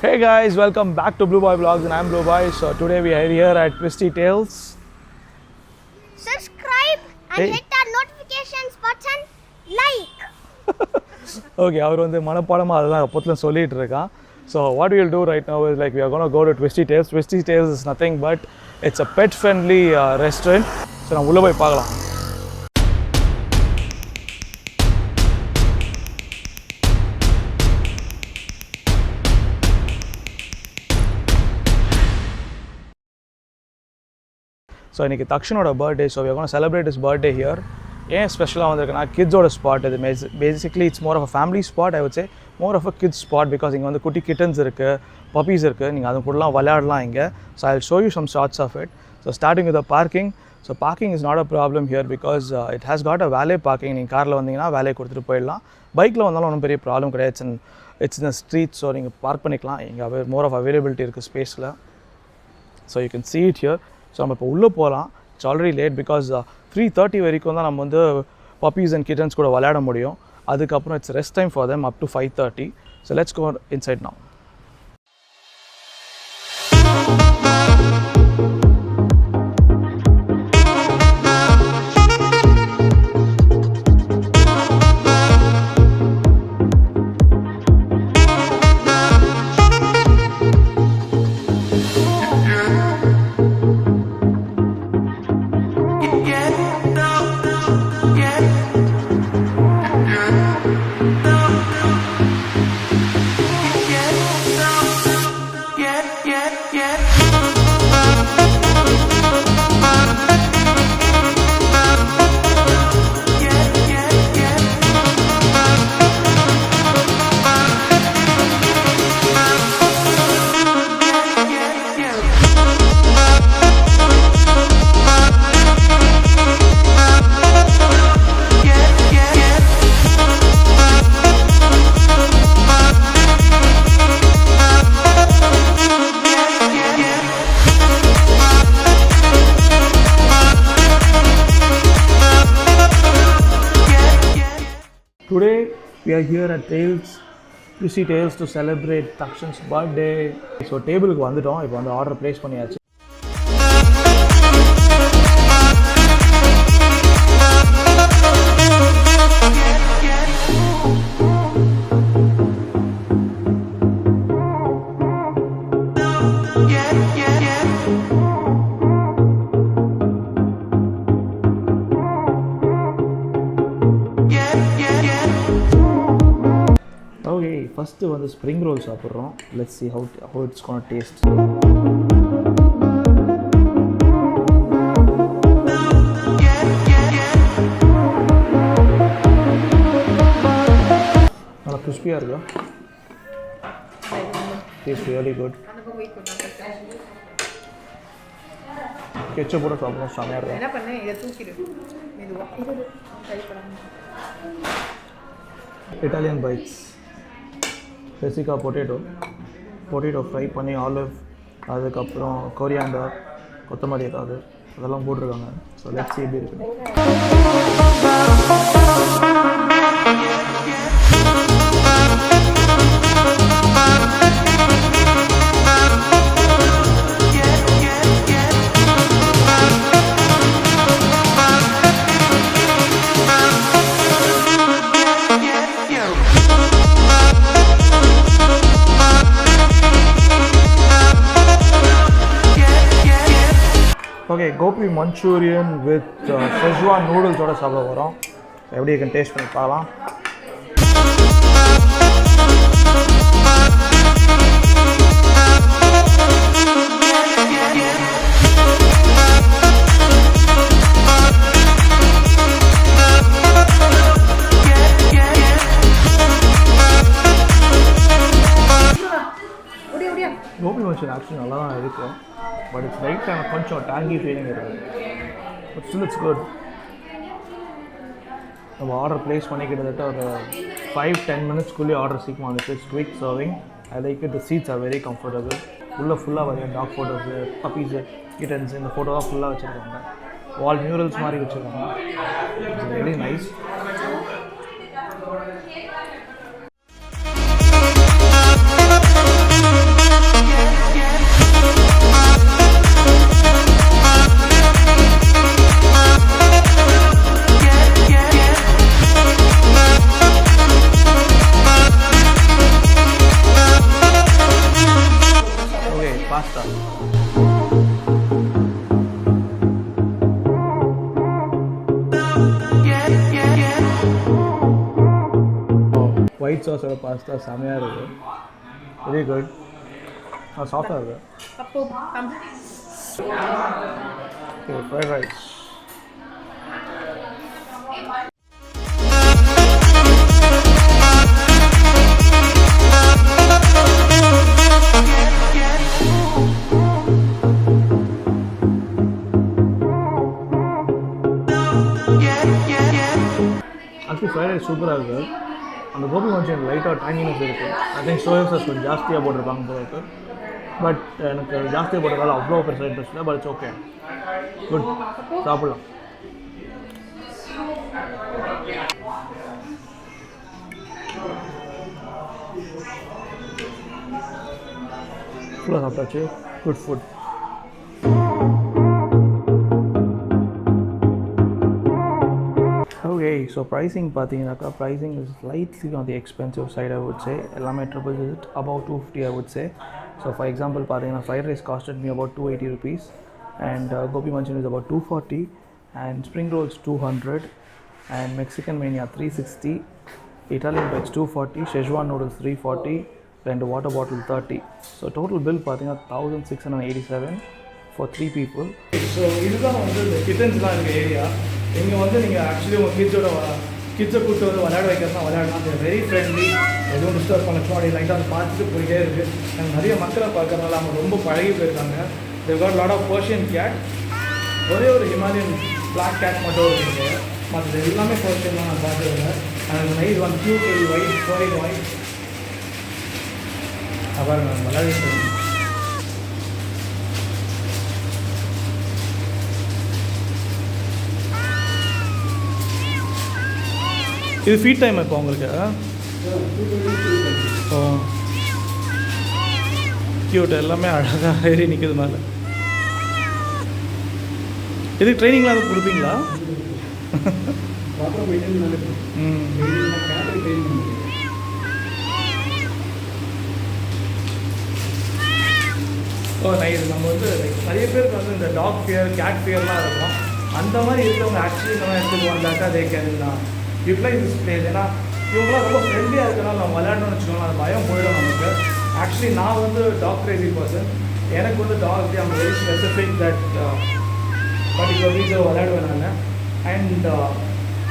Hey guys, welcome back to Blue Boy Vlogs and I'm Blue Boy. So today we are here at Twisty Tales. Subscribe and hit that notifications button. Like. Okay, அவர் வந்து மனப்பாடமா அதெல்லாம் அப்போத்துல சொல்லிட்டு இருக்கான். So what we'll do right now is like we are going to go to Twisty Tales. Twisty Tales is nothing but it's a pet friendly restaurant. So நம்ம உள்ள போய் பார்க்கலாம். So இன்றைக்கி தக்ஷனோட birthday so we are gonna celebrate his birthday here. ஏன் ஸ்பெஷலாக வந்திருக்குன்னா கிட்ஸோட ஸ்பாட் இது basically it's more of a family spot. I would say more of a kids spot because இங்கே வந்து குட்டி கிட்டன்ஸ் இருக்குது, பப்பீஸ் இருக்குது, நீங்கள் அது கூடலாம் விளையாடலாம் இங்கே. So I will show you some shorts of it. So starting with parking. So parking is not a problem here because it has got a valet parking. நீங்கள் காரில் வந்தீங்கன்னா வேலையை கொடுத்துட்டு போயிடலாம். பைக்கில் வந்தாலும் ஒன்றும் பெரிய ப்ராப்ளம் கிடையாது. It's in street. ஸோ நீங்கள் பார்க் பண்ணிக்கலாம். இங்கே மோர் ஆஃப் அவைலபிலிட்டி இருக்குது ஸ்பேஸில். So you can see it here. So நம்ம இப்போ உள்ளே போகலாம். இட்ஸ் ஆல்ரெடி லேட் பிகாஸ் 3:30 வரைக்கும் தான் நம்ம வந்து பப்பீஸ் அண்ட் கிட்டன்ஸ் கூட விளையாட முடியும். அதுக்கப்புறம் it's rest time for them up to 5:30. So let's go inside now. Today we are here at Twisty Tales to celebrate Takshan's birthday. So டேபிளுக்கு வந்துட்டோம். இப்போ வந்து ஆர்டர் ப்ளேஸ் பண்ணியாச்சு. Okay, ஃபஸ்ட்டு வந்து ஸ்ப்ரிங் ரோல் சாப்பிட்றோம். Let's see how it's gonna taste. நல்லா கிறிஸ்பியாக இருக்கா? Taste really good. கெச்சப் போட்டு சாப்பிட்றோம். செமையாக இருக்கும். என்ன பண்ண இதை தூக்கிடு மெதுவாக. Italian bites, basically potato fry பண்ணி ஆலிவ், அதுக்கப்புறம் கொரியாண்டர், கொத்தமல்லி ஏதாவது அதெல்லாம் போட்டிருக்காங்க. ஸோ லெட்ஸ் see எப்படி இருக்குது. Okay, gobi Manchurian with schezwan நூடுல்ஸோட சாப்பிட போகிறோம். எப்படி இருக்குன்னு டேஸ்ட் பண்ணி பார்க்கலாம். கோபி மஞ்சூரியன் ஆக்சுவலி நல்லா தான் இருக்குது. பட் இட்ஸ் லைட்டான கொஞ்சம் டேங்கி ஃபீலிங் இருக்குது. But still it's good. நம்ம ஆர்டர் ப்ளேஸ் பண்ணி கிட்டத்தட்ட ஒரு 5-10 மினிட்ஸ்க்குள்ளேயே ஆர்டர் சீக்கிரம் வந்துச்சு. It's quick serving. I like it. The seats are very comfortable. ஃபுல்லாக வரைய டாக் ஃபோட்டோஸு, பப்பீஸு, கிட்டன்ஸு இந்த ஃபோட்டோலாம் ஃபுல்லாக வச்சுருக்காங்க. வால் மியூரல்ஸ் மாதிரி வச்சுருக்காங்க. It's very nice. சாஸோட பாஸ்தா செமையாக இருக்குது, வெரி குட். சாஃப்டாக இருக்குது. அப்போ okay, fried rice. Actually fried rice சூப்பராக இருக்குது. அந்த கோபி மஞ்சள் லைட்டாக டேங்கினஸ் இருக்குது. ஐ திங்க் சோயா சாஸ் கொஞ்சம் ஜாஸ்தியாக போட்டிருப்பாங்க போல இருக்குது. பட் எனக்கு ஜாஸ்தியாக போட்டதால் அவ்வளோ பெருசாக இன்ட்ரெஸ்ட் இல்லை. பட் இட்ஸ் ஓகே, குட், சாப்பிட்லாம். ஃபுல்லாக சாப்பிட்டாச்சு, good food. Okay, so pricing பார்த்தீங்கன்னாக்கா pricing is slightly on the expensive side I would say. எல்லாமே triple digit, about 250 I would say. So for example பார்த்தீங்கன்னா fried rice costed me about 280 rupees and gobi manchurian is about 240 and spring rolls 200 and Mexican mania 360, Italian bites 240, Szechuan noodles 340 and water bottle 30. So total bill பார்த்தீங்கன்னா 1687 for 3 people. So இதுதான் வந்து இந்த கிட்டன்ஸ்லாம் இருக்க area. இங்கே வந்து நீங்கள் actually உங்கள் கிட்ஸை கூப்பிட்டு வந்து விளையாட வைக்கிறதுனா விளையாடலாம். வெரி ஃப்ரெண்ட்லி, எதுவும் டிஸ்டர்ப் பண்ண அப்படி லைட்டாக அதை பார்த்துட்டு போயிட்டே இருக்குது. நாங்கள் நிறைய மக்களை பார்க்கறதுனால அவங்க ரொம்ப பழகி போயிருக்காங்க. They've got a lot of Persian cat. ஒரே ஒரு ஹிமாலயன் பிளாக் கேட் மட்டும் இருக்குங்க. மற்றது எல்லாமே பர்ஷியன் தான் நான் பார்த்துருக்கேன். And night one cute white foreign white. அப்புறம் நான் விளையாடி இது ஃபீட் டைம் இப்போ உங்களுக்கு. ஓ கியூட், எல்லாமே அழகாக ஏறி நிற்குது மேலே. இதுக்கு ட்ரைனிங்லாம் அது கொடுப்பீங்களா? ஓ நைஸ். நம்ம வந்து நிறைய பேருக்கு வந்து இந்த டாக் ஃபியர் கேட் ஃபியர்லாம் இருக்கும். அந்த மாதிரி இருக்கிறவங்க ஆக்சுவலி நம்ம எடுத்துகிட்டு வந்தாக்கா அதே கேட்கலாம் யூட்டிலைஸ் திஸ் பிளேஸ். ஏன்னா இவங்களாம் ரொம்ப ஃப்ரெண்ட்லியாக இருக்கனால நம்ம விளையாடணும்னு வச்சுக்கோங்களேன், அந்த பயம் போயிடும் நமக்கு. ஆக்சுவலி நான் வந்து டாக் கிரேசி பர்சன். எனக்கு வந்து dog I'm very specific that particular reason விளையாடுவேன் நான். அண்ட்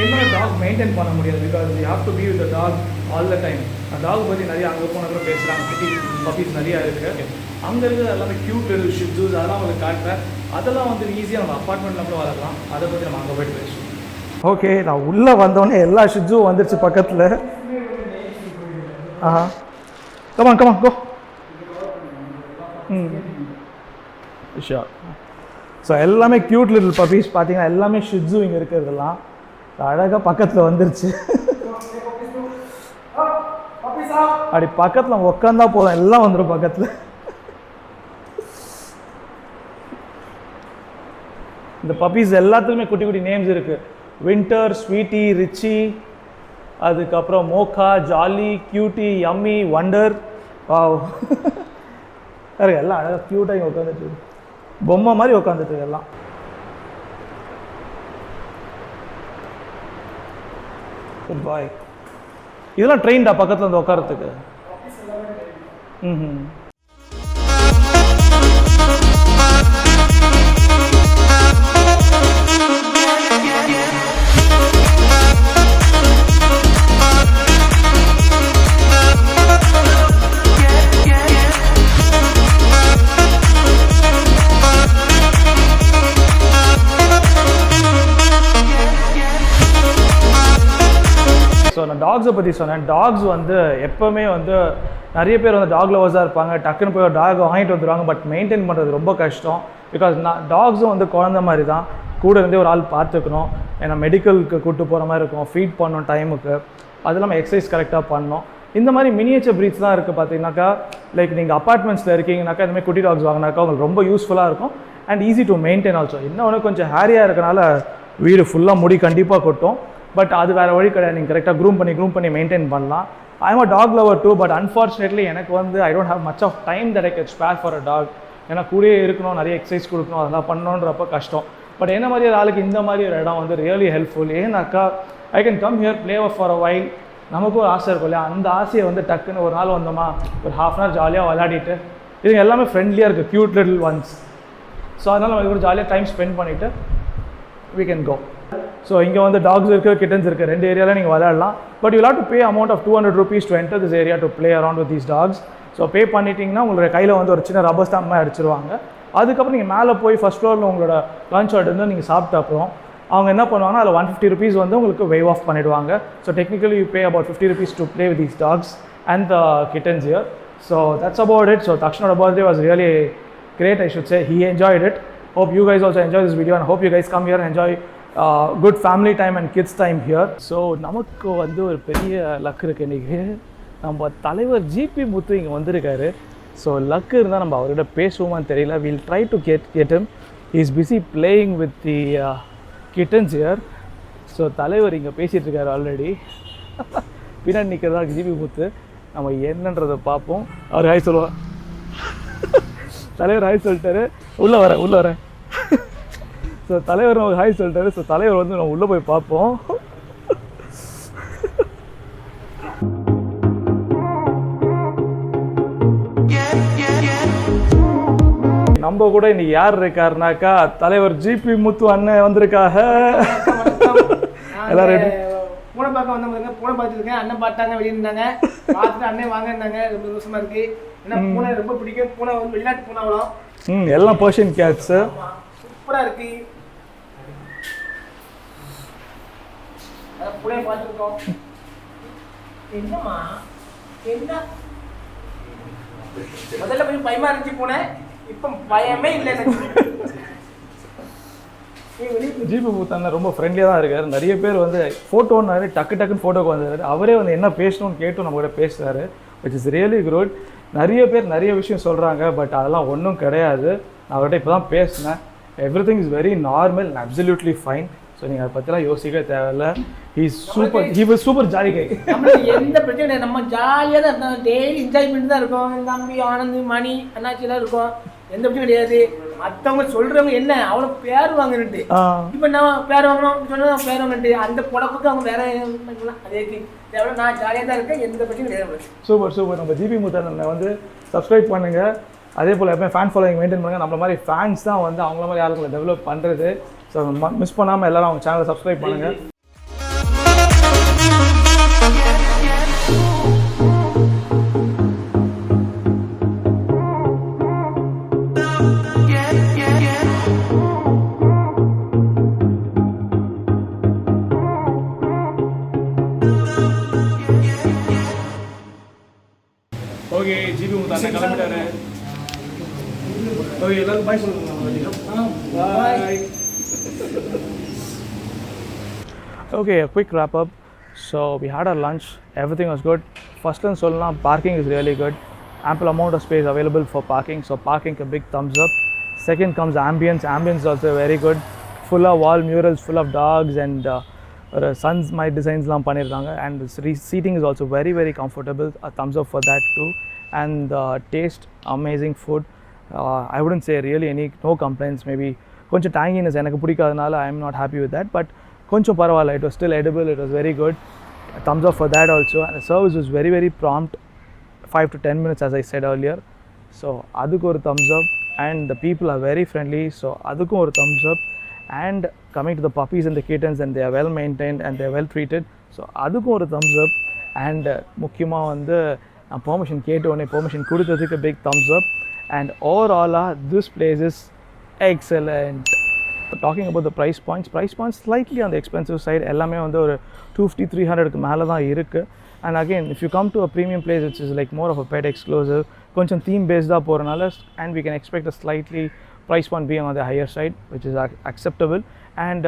என்னோட டாக் மெயின்டைன் பண்ண முடியாது because you have to be with the dog all the time. Dog பற்றி நிறைய அங்கே போன கூட பேசுகிறாங்க, குட்டி பப்பீஸ் நிறையா இருக்குது. அங்கே இருக்கிறது எல்லாமே க்யூட் ஷிட்ஸூஸ் அதெல்லாம் உங்களுக்கு காட்டுறேன். அதெல்லாம் வந்து ஈஸியாக நம்ம அப்பார்ட்மெண்ட்டில் கூட வளரலாம். அதை பற்றி நம்ம அங்கே போய்ட்டு பேசுவோம். ஓகே, நான் உள்ளே வந்தோடனே எல்லா ஷிட்ஸும் வந்துருச்சு பக்கத்தில். ஆஹா, கமான் கோ. ஷியோர். ஸோ எல்லாமே க்யூட் லிட்டில் பப்பீஸ் பார்த்தீங்கன்னா எல்லாமே ஷிட்ஸு இங்கே இருக்கிறதெல்லாம் அழகாக பக்கத்தில் வந்துருச்சு. அப்படி பக்கத்தில் உட்காந்தா போதும் எல்லாம் வந்துடும் பக்கத்தில். இந்த பப்பீஸ் எல்லாத்துக்குமே குட்டி குட்டி நேம்ஸ் இருக்குது. வின்டர், ஸ்வீட்டி, ரிச்சி, அதுக்கப்புறம் Mocha, Jolly, Cutie, Yummy, Wonder. Wow, எல்லாம் அழகாக க்யூட்டாக இங்கே உட்காந்துட்டு பொம்மை மாதிரி உட்காந்துட்டு எல்லாம். Good boy. இதெல்லாம் ட்ரெயின்டா பக்கத்தில் வந்து உட்காரத்துக்கு? ம். ஸோ நான் டாக்ஸை பற்றி சொன்னேன். டாக்ஸ் வந்து எப்போவுமே வந்து நிறைய பேர் வந்து டாக் லவர்ஸாக இருப்பாங்க. டக்குன்னு போய் ஒரு டாக் வாங்கிட்டு வந்துடுவாங்க. பட் மெயின்டைன் பண்ணுறது ரொம்ப கஷ்டம். பிகாஸ் டாக்ஸும் வந்து குழந்த மாதிரி தான், கூட இருந்தே ஒரு ஆள் பார்த்துக்கணும். ஏன்னா மெடிக்கலுக்கு கூப்பிட்டு போகிற மாதிரி இருக்கும், ஃபீட் பண்ணணும் டைமுக்கு, அது இல்லாமல் எக்ஸசைஸ் கரெக்டாக பண்ணணும். இந்த மாதிரி மினியேச்சர் ப்ரீட்ஸ் தான் இருக்குது. பார்த்தீங்கன்னாக்கா லைக் நீங்கள் அப்பார்ட்மெண்ட்ஸில் இருக்கீங்கனாக்கா இந்த மாதிரி குட்டி டாக்ஸ் வாங்கினாக்கா உங்களுக்கு ரொம்ப யூஸ்ஃபுல்லாக இருக்கும் and easy to maintain also. இன்னொன்று கொஞ்சம் ஹேரியாக இருக்கனால வீடு ஃபுல்லாக முடி கண்டிப்பாக கொட்டும். பட் அது வேறு வழி கிடையாது, நீங்கள் கரெக்டாக க்ரூம் பண்ணி மெயின்டைன் பண்ணலாம். I am a dog lover too, but unfortunately எனக்கு வந்து I don't have much of time that I can spare for a dog. ஏன்னா கூடயே இருக்கணும், நிறைய எக்ஸசைஸ் கொடுக்கணும், அதெல்லாம் பண்ணணுன்றப்ப கஷ்டம். பட் என்ன மாதிரி ஒரு ஆளுக்கு இந்த மாதிரி ஒரு இடம் வந்து ரியலி ஹெல்ப்ஃபுல். ஏன்னாக்கா I can come here, play for a while, நமக்கும் ஒரு ஆசை இருக்கும் இல்லையா, அந்த ஆசையை வந்து டக்குன்னு ஒரு நாள் வந்தோமா ஒரு ஹாஃப் அன் ஹவர் ஜாலியாக விளையாடிட்டு, இதுங்க எல்லாமே ஃப்ரெண்ட்லியாக இருக்குது, க்யூட் லிட்டில் ஒன்ஸ். ஸோ அதனால் நம்ம ஒரு ஜாலியாக டைம் ஸ்பெண்ட் பண்ணிவிட்டு we can go. ஸோ இங்கே வந்து டாக்ஸ் இருக்குது, கிட்டன்ஸ் இருக்குது, 2 ஏரியாவில் நீங்கள் விளையாடலாம். But you have to pay amount of 200 rupees to enter this area to play around with these dogs. So pay பண்ணிட்டீங்கன்னா உங்களோட கையில் வந்து ஒரு சின்ன ரப்பர் ஸ்டாம்ப் மாதிரி அடிச்சிருவாங்க. அதுக்கப்புறம் நீங்கள் மேலே போய் ஃபஸ்ட் ஃப்ளோரில் உங்களோட லஞ்ச் ஆர்டர் வந்து நீங்கள் சாப்பிட்ட அப்புறம் அவங்க என்ன பண்ணுவாங்கன்னா அதில் 150 rupees வந்து உங்களுக்கு waive off பண்ணிவிடுவாங்க. So technically you pay about 50 rupees to play with these dogs and the kittens here. So that's about it. So Takshanoda birthday was really great, I should say. He enjoyed it. Hope you guys also enjoy this video and hope you guys come here and enjoy good family time and kids time here. So நமக்கு வந்து ஒரு பெரிய luck இருக்குது இன்றைக்கி. நம்ம தலைவர் GB முத்து இங்கே வந்திருக்காரு. ஸோ லக் இருந்தால் நம்ம அவர்கிட்ட பேசுவோமான்னு தெரியல. Will try to get him. He is busy playing with the kittens here. So தலைவர் இங்கே பேசிகிட்டு இருக்காரு ஆல்ரெடி. பின்னாடி நிற்கிறதா ஜிபி முத்து. நம்ம என்னன்றதை பார்ப்போம். அவர் ஹாய் சொல்லுவார். தலைவர் ஹாய் சொல்லிட்டாரு. உள்ளே வரேன். ஸோ தலைவர் நமக்கு ஹாய் சொல்லிட்டாரு. ஸோ தலைவர் வந்து நம்ம உள்ளே போய் பார்ப்போம். நம்ம கூட இன்னைக்கு யார் இருக்காருனாக்கா தலைவர் ஜிபி முத்து அண்ணன் வந்திருக்காங்க. எல்லாரும் பூனை பார்க்க வந்தவங்க பூனை பார்த்துருக்கேன். அண்ணன் பார்த்தாங்க, வெளியே இருந்தாங்க, பார்த்துட்டு அண்ணன் வாங்கினாங்க. ரொம்ப சந்தோஷமா இருக்கு. ஏன்னா பூனை ரொம்ப பிடிக்கும். பூனை வந்து வெளிநாட்டு பூனை அவ்வளோ எல்லாம் பர்ஷியன் கேட்ஸ். சூப்பரா இருக்கு. பூனை பார்த்துருக்கோம். என்னம்மா என்ன முதல்ல போய் பயமா இருந்துச்சு பூனை, இப்போ பயமே இல்லை எனக்கு. ஜிபி முத்து ரொம்ப ஃப்ரெண்ட்லியாக தான் இருக்கார். நிறைய பேர் வந்து ஃபோட்டோன்னாரு டக்குன்னு ஃபோட்டோக்கு வந்தார். அவரே வந்து என்ன பேசணும்னு கேட்டு நம்ம கூட பேசுகிறாரு, விச் இஸ் ரியலி குட். நிறைய பேர் நிறைய விஷயம் சொல்கிறாங்க, பட் அதெல்லாம் ஒன்றும் கிடையாது. நான் அவர்கிட்ட இப்போ தான் பேசினேன். Every thing is very normal and absolutely fine. So நீங்கள் அதை பற்றிலாம் யோசிக்க தேவையில்ல. ஹி வாஸ் சூப்பர் ஜாலி கை. நம்மளுக்கு எந்த பிரச்சனையும் நம்ம ஜாலியாக தான் இருந்தோம். டெய்லி என்ஜாய்மெண்ட் தான் இருக்கும். தம்பி ஆனந்த் மணி அண்ணாச்சிலாம் இருக்கும். எந்த பிரச்சனையும் கிடையாது. மற்றவங்க சொல்கிறவங்க என்ன அவ்வளோ பேர் வாங்கிட்டு இப்போ நான் பேர் வாங்கணும் சொன்னால் பேர் வாங்கிட்டு அந்த பொழப்புக்கு அவங்க வேற அதே தேவை. நான் ஜாலியாக தான் இருக்கேன். எந்த பிரச்சனையும் கிடையாது. சூப்பர். நம்ம ஜிபி முத்து வந்து சப்ஸ்கிரைப் பண்ணுங்கள். அதே போல் எப்போ ஃபேன் ஃபாலோவிங் மெயின்டைன் பண்ணுங்கள். நம்மள மாதிரி ஃபேன்ஸ் தான் வந்து அவங்கள மாதிரி ஆளுங்களை டெவலப் பண்ணுறது. ஸோ மிஸ் பண்ணாமல் எல்லோரும் அவங்க சேனலை சப்ஸ்கிரைப் பண்ணுங்கள். ஓகே, ஜிபி முத்து அண்ணன் கிளம்பிட்டாரு. ஓகே, எல்லாரும் பாய் சொல்லுங்க. பாய். Okay, a quick wrap up. So we had our lunch. Everything was good. First one solna parking is really good. Ample amount of space available for parking. So parking a big thumbs up. Second comes ambience. Ambience is also very good. Full of wall murals, full of dogs and Suns my designs lam panniranga. And the seating is also very comfortable. A thumbs up for that too. And taste, amazing food. I wouldn't say really no complaints. Maybe koncha tanginess enakku pidikadanaala I am not happy with that, but koncha paravalla, it was still edible. It was very good. A thumbs up for that also. And the service was very prompt, 5 to 10 minutes as I said earlier. So adukku or thumbs up. And the people are very friendly, so adukku or thumbs up. And coming to the puppies and the kittens, and they are well maintained and they are well treated, so adukku or thumbs up. And mukkiyama vandu permission ketone permission kudutadhukku big thumbs up. And overall this place is excellent. Talking about the price points slightly on the expensive side. Ellame vandu or 250-300 க்கு மேல தான் இருக்கு. And again, if you come to a premium place which is like more of a pet exclusive, koncham theme based ah poranala, and we can expect a slightly price point being on the higher side, which is acceptable. And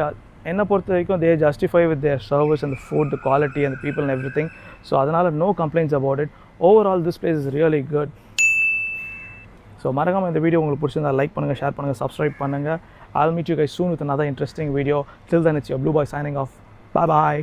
enna porthavaraikum they justify with their service and the food, the quality and the people and everything. So adanal no complaints about it. Overall this place is really good. So மறக்காம இந்த video உங்களுக்கு பிடிச்சிருந்தா like பண்ணுங்க, share பண்ணுங்க, subscribe பண்ணுங்க. I'll meet you guys soon with another interesting video. Till then, it's your Blue Boy signing off. Bye bye.